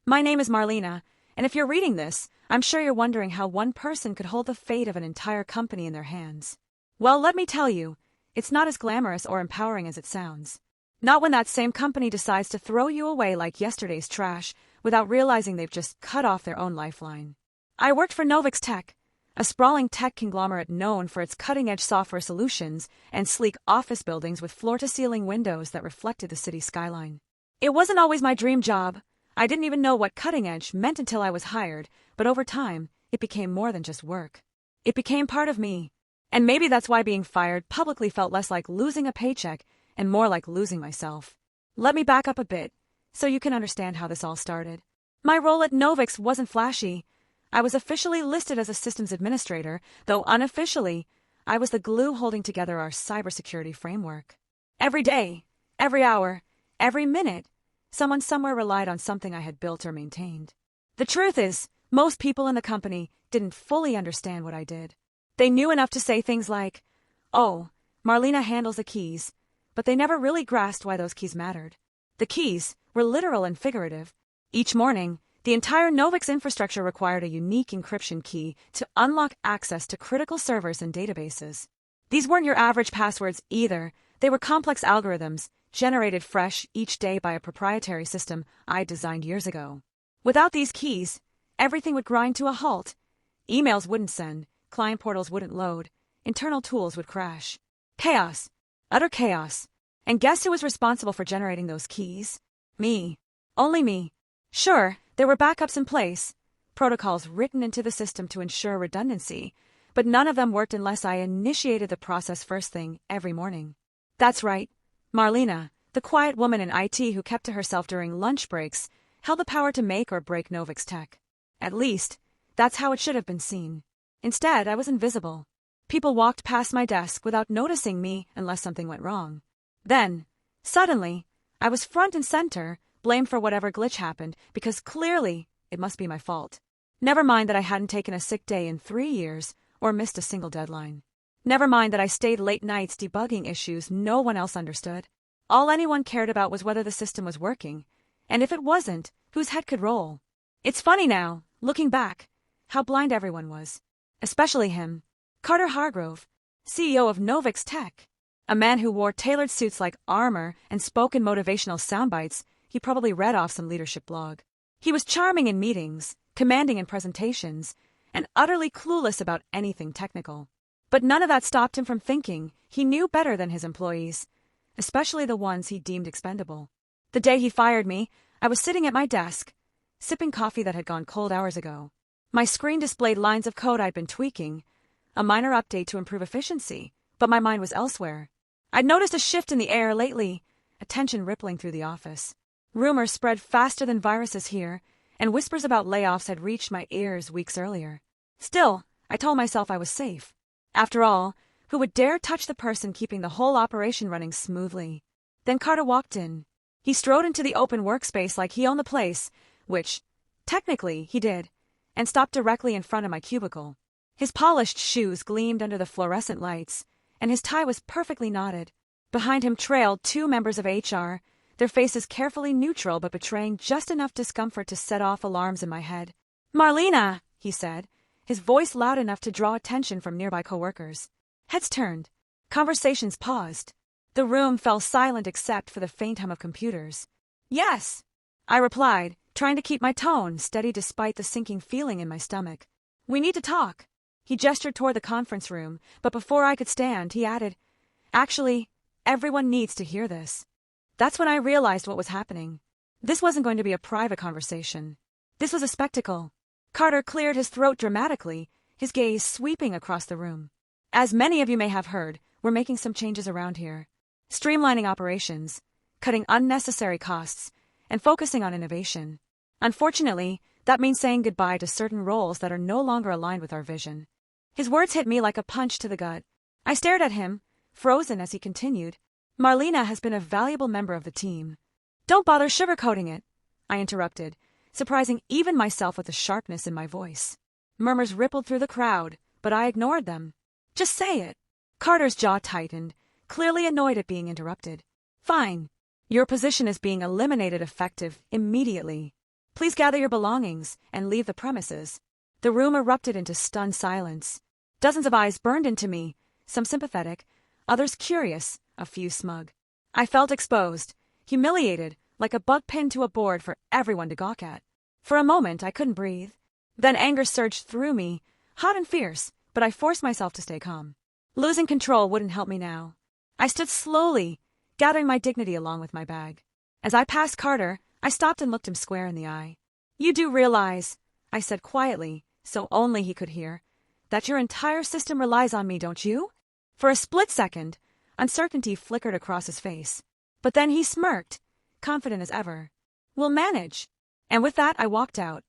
My name is Marlena, and if you're reading this, I'm sure you're wondering how one person could hold the fate of an entire company in their hands. Well, let me tell you, it's not as glamorous or empowering as it sounds. Not when that same company decides to throw you away like yesterday's trash without realizing they've just cut off their own lifeline. I worked for Novix Tech, a sprawling tech conglomerate known for its cutting-edge software solutions and sleek office buildings with floor-to-ceiling windows that reflected the city skyline. It wasn't always my dream job. I didn't even know what cutting-edge meant until I was hired, but over time, it became more than just work. It became part of me. And maybe that's why being fired publicly felt less like losing a paycheck and more like losing myself. Let me back up a bit, so you can understand how this all started. My role at Novix wasn't flashy. I was officially listed as a systems administrator, though unofficially, I was the glue holding together our cybersecurity framework. Every day, every hour, every minute, someone somewhere relied on something I had built or maintained. The truth is, most people in the company didn't fully understand what I did. They knew enough to say things like, "Oh, Marlena handles the keys," but they never really grasped why those keys mattered. The keys were literal and figurative. Each morning, the entire Novix infrastructure required a unique encryption key to unlock access to critical servers and databases. These weren't your average passwords either. They were complex algorithms, generated fresh each day by a proprietary system I designed years ago. Without these keys, everything would grind to a halt. Emails wouldn't send, client portals wouldn't load, internal tools would crash. Chaos. Utter chaos. And guess who was responsible for generating those keys? Me. Only me. Sure, there were backups in place, protocols written into the system to ensure redundancy, but none of them worked unless I initiated the process first thing every morning. That's right. Marlena, the quiet woman in IT who kept to herself during lunch breaks, held the power to make or break Novix Tech. At least, that's how it should have been seen. Instead, I was invisible. People walked past my desk without noticing me unless something went wrong. Then, suddenly, I was front and center, blamed for whatever glitch happened, because clearly it must be my fault. Never mind that I hadn't taken a sick day in 3 years or missed a single deadline. Never mind that I stayed late nights debugging issues no one else understood. All anyone cared about was whether the system was working, and if it wasn't, whose head could roll. It's funny now, looking back, how blind everyone was. Especially him, Carter Hargrove, CEO of Novix Tech. A man who wore tailored suits like armor and spoke in motivational soundbites he probably read off some leadership blog. He was charming in meetings, commanding in presentations, and utterly clueless about anything technical. But none of that stopped him from thinking he knew better than his employees, especially the ones he deemed expendable. The day he fired me, I was sitting at my desk, sipping coffee that had gone cold hours ago. My screen displayed lines of code I'd been tweaking, a minor update to improve efficiency, but my mind was elsewhere. I'd noticed a shift in the air lately, a tension rippling through the office. Rumors spread faster than viruses here, and whispers about layoffs had reached my ears weeks earlier. Still, I told myself I was safe. After all, who would dare touch the person keeping the whole operation running smoothly? Then Carter walked in. He strode into the open workspace like he owned the place, which, technically, he did, and stopped directly in front of my cubicle. His polished shoes gleamed under the fluorescent lights, and his tie was perfectly knotted. Behind him trailed 2 members of HR, their faces carefully neutral but betraying just enough discomfort to set off alarms in my head. "Marlena," he said, his voice loud enough to draw attention from nearby coworkers. Heads turned. Conversations paused. The room fell silent except for the faint hum of computers. "Yes," I replied, trying to keep my tone steady despite the sinking feeling in my stomach. "We need to talk." He gestured toward the conference room, but before I could stand, he added, "Actually, everyone needs to hear this." That's when I realized what was happening. This wasn't going to be a private conversation. This was a spectacle. Carter cleared his throat dramatically, his gaze sweeping across the room. "As many of you may have heard, we're making some changes around here. Streamlining operations, cutting unnecessary costs, and focusing on innovation. Unfortunately, that means saying goodbye to certain roles that are no longer aligned with our vision." His words hit me like a punch to the gut. I stared at him, frozen as he continued. "Marlena has been a valuable member of the team." "Don't bother sugarcoating it," I interrupted, surprising even myself with the sharpness in my voice. Murmurs rippled through the crowd, but I ignored them. "Just say it." Carter's jaw tightened, clearly annoyed at being interrupted. "Fine. Your position is being eliminated effective immediately." Please gather your belongings and leave the premises. The room erupted into stunned silence. Dozens of eyes burned into me, some sympathetic, others curious, a few smug. I felt exposed, humiliated, like a bug pinned to a board for everyone to gawk at. For a moment, I couldn't breathe. Then anger surged through me, hot and fierce, but I forced myself to stay calm. Losing control wouldn't help me now. I stood slowly, gathering my dignity along with my bag. As I passed Carter, I stopped and looked him square in the eye. You do realize, I said quietly, so only he could hear, that your entire system relies on me, don't you? For a split second, uncertainty flickered across his face. But then he smirked, confident as ever. We'll manage. And with that, I walked out.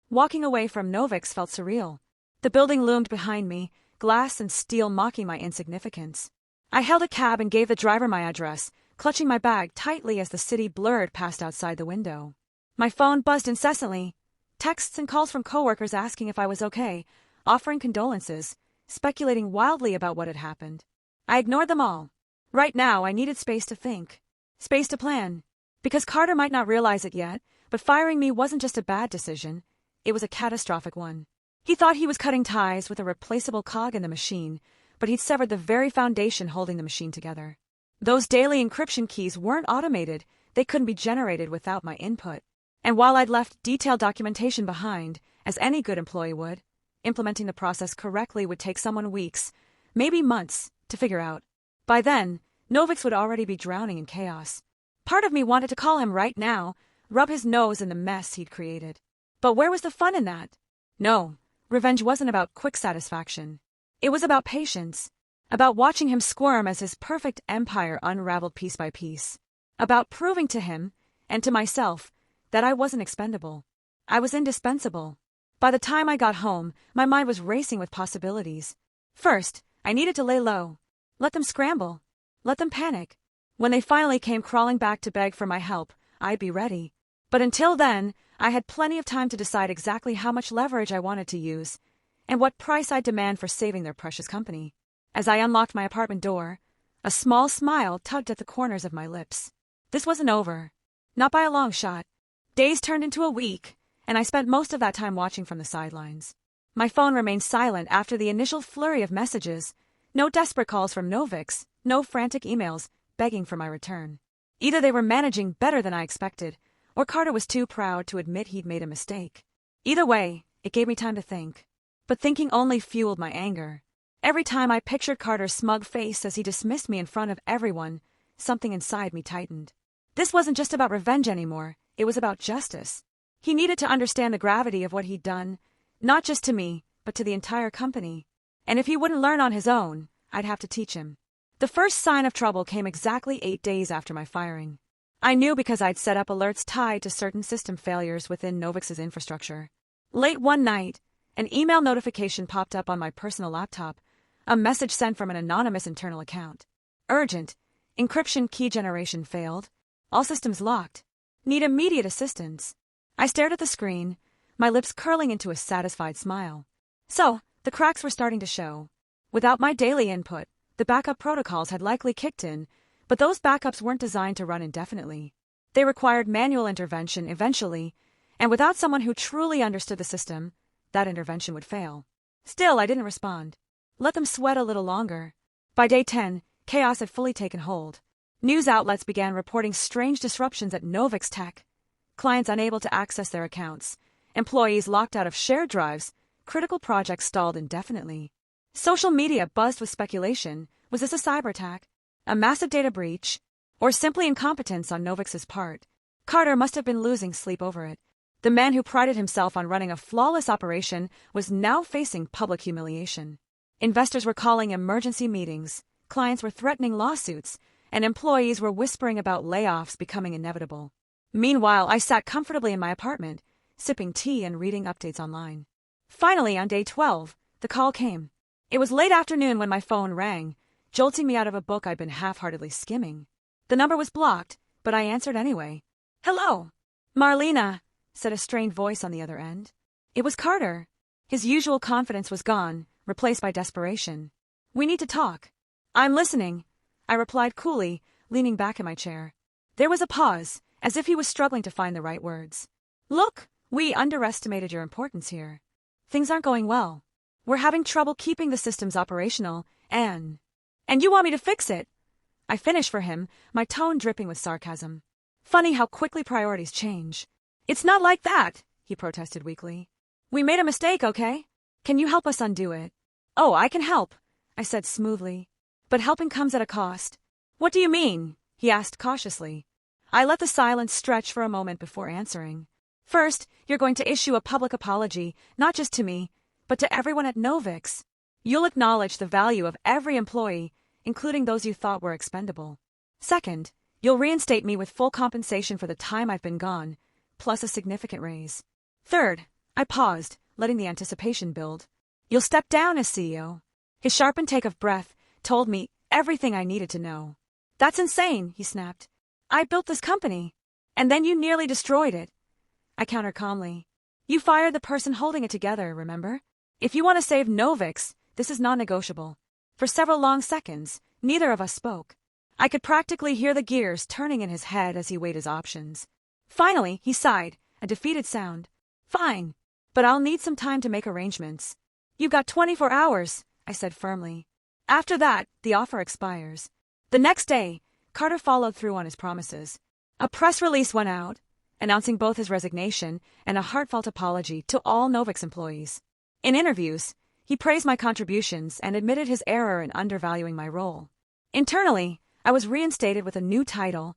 Walking away from Novix felt surreal. The building loomed behind me, glass and steel mocking my insignificance. I hailed a cab and gave the driver my address, clutching my bag tightly as the city blurred past outside the window. My phone buzzed incessantly, texts and calls from coworkers asking if I was okay, offering condolences, speculating wildly about what had happened. I ignored them all. Right now, I needed space to think, space to plan. Because Carter might not realize it yet, but firing me wasn't just a bad decision, it was a catastrophic one. He thought he was cutting ties with a replaceable cog in the machine, but he'd severed the very foundation holding the machine together. Those daily encryption keys weren't automated, they couldn't be generated without my input. And while I'd left detailed documentation behind, as any good employee would, implementing the process correctly would take someone weeks, maybe months, to figure out. By then, Novix would already be drowning in chaos. Part of me wanted to call him right now, rub his nose in the mess he'd created. But where was the fun in that? No, revenge wasn't about quick satisfaction. It was about patience. About watching him squirm as his perfect empire unraveled piece by piece. About proving to him, and to myself, that I wasn't expendable. I was indispensable. By the time I got home, my mind was racing with possibilities. First, I needed to lay low. Let them scramble. Let them panic. When they finally came crawling back to beg for my help, I'd be ready. But until then, I had plenty of time to decide exactly how much leverage I wanted to use, and what price I'd demand for saving their precious company. As I unlocked my apartment door, a small smile tugged at the corners of my lips. This wasn't over. Not by a long shot. Days turned into a week, and I spent most of that time watching from the sidelines. My phone remained silent after the initial flurry of messages. No desperate calls from Novix, no frantic emails begging for my return. Either they were managing better than I expected, or Carter was too proud to admit he'd made a mistake. Either way, it gave me time to think. But thinking only fueled my anger. Every time I pictured Carter's smug face as he dismissed me in front of everyone, something inside me tightened. This wasn't just about revenge anymore, it was about justice. He needed to understand the gravity of what he'd done, not just to me, but to the entire company. And if he wouldn't learn on his own, I'd have to teach him. The first sign of trouble came exactly 8 days after my firing. I knew because I'd set up alerts tied to certain system failures within Novix's infrastructure. Late one night, an email notification popped up on my personal laptop, a message sent from an anonymous internal account. Urgent. Encryption key generation failed. All systems locked. Need immediate assistance. I stared at the screen, my lips curling into a satisfied smile. So, the cracks were starting to show. Without my daily input, the backup protocols had likely kicked in, but those backups weren't designed to run indefinitely. They required manual intervention eventually, and without someone who truly understood the system, that intervention would fail. Still, I didn't respond. Let them sweat a little longer. By day 10, chaos had fully taken hold. News outlets began reporting strange disruptions at Novix Tech. Clients unable to access their accounts, employees locked out of shared drives, critical projects stalled indefinitely. Social media buzzed with speculation. Was this a cyber attack? A massive data breach? Or simply incompetence on Novix's part? Carter must have been losing sleep over it. The man who prided himself on running a flawless operation was now facing public humiliation. Investors were calling emergency meetings, clients were threatening lawsuits, and employees were whispering about layoffs becoming inevitable. Meanwhile, I sat comfortably in my apartment, sipping tea and reading updates online. Finally, on day 12, the call came. It was late afternoon when my phone rang, jolting me out of a book I'd been half-heartedly skimming. The number was blocked, but I answered anyway. "Hello, Marlena," said a strained voice on the other end. It was Carter. His usual confidence was gone, replaced by desperation. "We need to talk." "I'm listening," I replied coolly, leaning back in my chair. There was a pause, as if he was struggling to find the right words. Look, we underestimated your importance here. Things aren't going well. We're having trouble keeping the systems operational, and you want me to fix it? I finished for him, my tone dripping with sarcasm. Funny how quickly priorities change. It's not like that, he protested weakly. We made a mistake, okay? Can you help us undo it? Oh, I can help, I said smoothly. But helping comes at a cost. What do you mean? He asked cautiously. I let the silence stretch for a moment before answering. First, you're going to issue a public apology, not just to me, but to everyone at Novix. You'll acknowledge the value of every employee, including those you thought were expendable. Second, you'll reinstate me with full compensation for the time I've been gone, plus a significant raise. Third, I paused, letting the anticipation build. You'll step down as CEO. His sharp intake of breath told me everything I needed to know. That's insane, he snapped. I built this company, and then you nearly destroyed it. I countered calmly. You fired the person holding it together, remember? If you want to save Novix, this is non-negotiable. For several long seconds, neither of us spoke. I could practically hear the gears turning in his head as he weighed his options. Finally, he sighed, a defeated sound. Fine, but I'll need some time to make arrangements. You've got 24 hours, I said firmly. After that, the offer expires. The next day, Carter followed through on his promises. A press release went out, announcing both his resignation and a heartfelt apology to all Novix employees. In interviews, he praised my contributions and admitted his error in undervaluing my role. Internally, I was reinstated with a new title,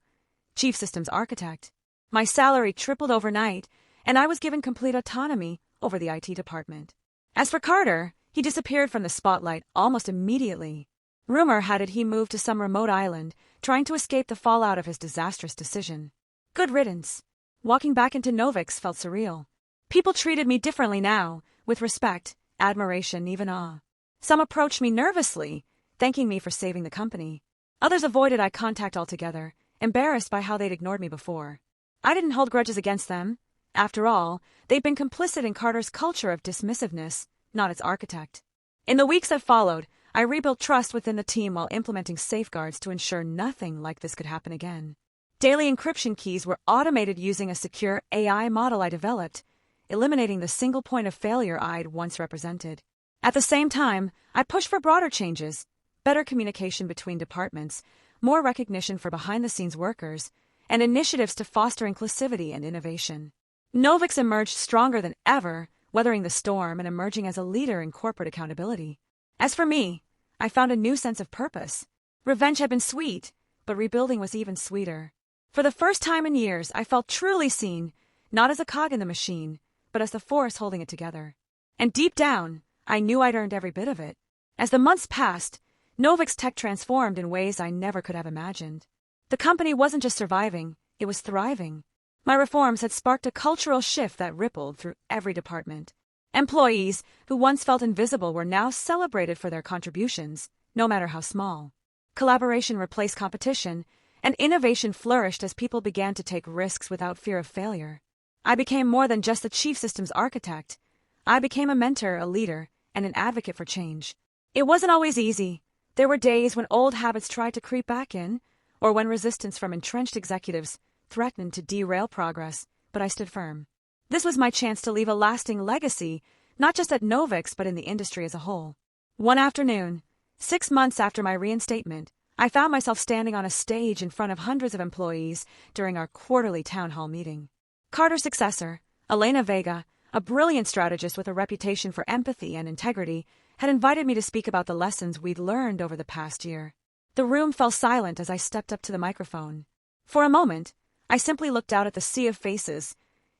Chief Systems Architect. My salary tripled overnight, and I was given complete autonomy over the IT department. As for Carter, he disappeared from the spotlight almost immediately. Rumor had it he moved to some remote island, trying to escape the fallout of his disastrous decision. Good riddance. Walking back into Novix felt surreal. People treated me differently now, with respect, admiration, even awe. Some approached me nervously, thanking me for saving the company. Others avoided eye contact altogether, embarrassed by how they'd ignored me before. I didn't hold grudges against them. After all, they'd been complicit in Carter's culture of dismissiveness, not its architect. In the weeks that followed, I rebuilt trust within the team while implementing safeguards to ensure nothing like this could happen again. Daily encryption keys were automated using a secure AI model I developed, eliminating the single point of failure I'd once represented. At the same time, I pushed for broader changes, better communication between departments, more recognition for behind-the-scenes workers, and initiatives to foster inclusivity and innovation. Novix emerged stronger than ever, weathering the storm and emerging as a leader in corporate accountability. As for me, I found a new sense of purpose. Revenge had been sweet, but rebuilding was even sweeter. For the first time in years, I felt truly seen, not as a cog in the machine, but as the force holding it together. And deep down, I knew I'd earned every bit of it. As the months passed, Novix Tech transformed in ways I never could have imagined. The company wasn't just surviving, it was thriving. My reforms had sparked a cultural shift that rippled through every department. Employees who once felt invisible were now celebrated for their contributions, no matter how small. Collaboration replaced competition, and innovation flourished as people began to take risks without fear of failure. I became more than just the chief systems architect. I became a mentor, a leader, and an advocate for change. It wasn't always easy. There were days when old habits tried to creep back in, or when resistance from entrenched executives threatened to derail progress, but I stood firm. This was my chance to leave a lasting legacy, not just at Novix but in the industry as a whole. One afternoon, 6 months after my reinstatement, I found myself standing on a stage in front of hundreds of employees during our quarterly town hall meeting. Carter's successor, Elena Vega, a brilliant strategist with a reputation for empathy and integrity, had invited me to speak about the lessons we'd learned over the past year. The room fell silent as I stepped up to the microphone. For a moment, I simply looked out at the sea of faces,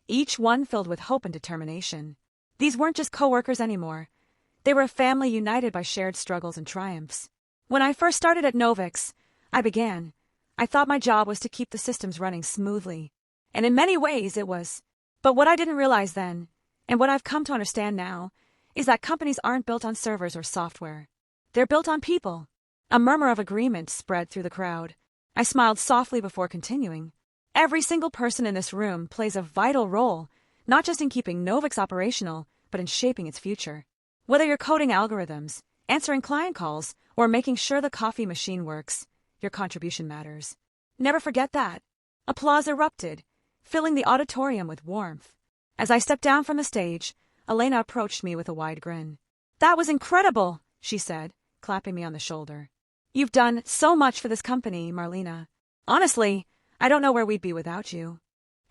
each one filled with hope and determination. These weren't just coworkers anymore. They were a family united by shared struggles and triumphs. When I first started at Novix, I thought my job was to keep the systems running smoothly. And in many ways it was. But what I didn't realize then, and what I've come to understand now, is that companies aren't built on servers or software. They're built on people. A murmur of agreement spread through the crowd. I smiled softly before continuing. Every single person in this room plays a vital role, not just in keeping Novix operational, but in shaping its future. Whether you're coding algorithms, answering client calls, or making sure the coffee machine works, your contribution matters. Never forget that. Applause erupted, filling the auditorium with warmth. As I stepped down from the stage, Elena approached me with a wide grin. "That was incredible," she said, clapping me on the shoulder. "You've done so much for this company, Marlena. Honestly, I don't know where we'd be without you."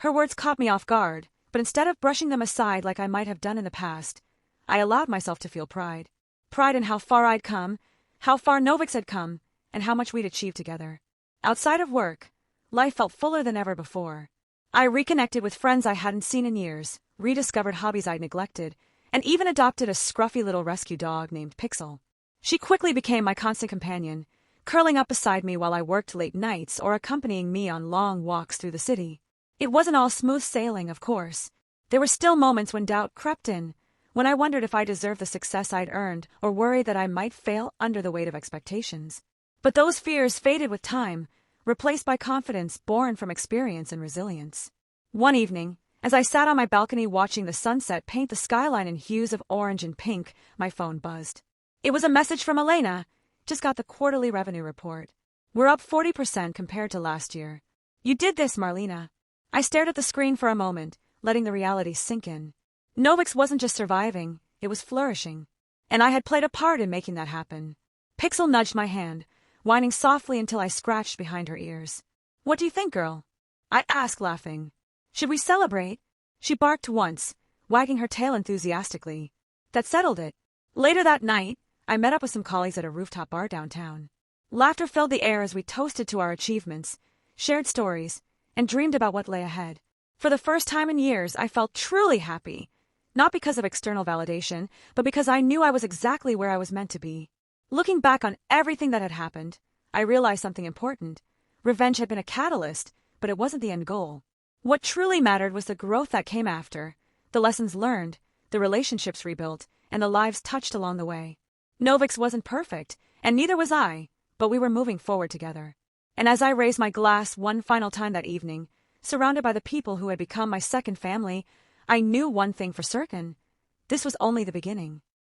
Her words caught me off guard, but instead of brushing them aside like I might have done in the past, I allowed myself to feel pride. Pride in how far I'd come, how far Novix had come, and how much we'd achieved together. Outside of work, life felt fuller than ever before. I reconnected with friends I hadn't seen in years, rediscovered hobbies I'd neglected, and even adopted a scruffy little rescue dog named Pixel. She quickly became my constant companion, curling up beside me while I worked late nights or accompanying me on long walks through the city. It wasn't all smooth sailing, of course. There were still moments when doubt crept in, when I wondered if I deserved the success I'd earned or worried that I might fail under the weight of expectations. But those fears faded with time, replaced by confidence born from experience and resilience. One evening, as I sat on my balcony watching the sunset paint the skyline in hues of orange and pink, my phone buzzed. It was a message from Elena. "Just got the quarterly revenue report. We're up 40% compared to last year. You did this, Marlena." I stared at the screen for a moment, letting the reality sink in. Novix wasn't just surviving, it was flourishing. And I had played a part in making that happen. Pixel nudged my hand, whining softly until I scratched behind her ears. "What do you think, girl?" I asked, laughing. "Should we celebrate?" She barked once, wagging her tail enthusiastically. That settled it. Later that night, I met up with some colleagues at a rooftop bar downtown. Laughter filled the air as we toasted to our achievements, shared stories, and dreamed about what lay ahead. For the first time in years, I felt truly happy. Not because of external validation, but because I knew I was exactly where I was meant to be. Looking back on everything that had happened, I realized something important. Revenge had been a catalyst, but it wasn't the end goal. What truly mattered was the growth that came after, the lessons learned, the relationships rebuilt, and the lives touched along the way. Novix wasn't perfect, and neither was I, but we were moving forward together. And as I raised my glass one final time that evening, surrounded by the people who had become my second family, I knew one thing for certain. This was only the beginning.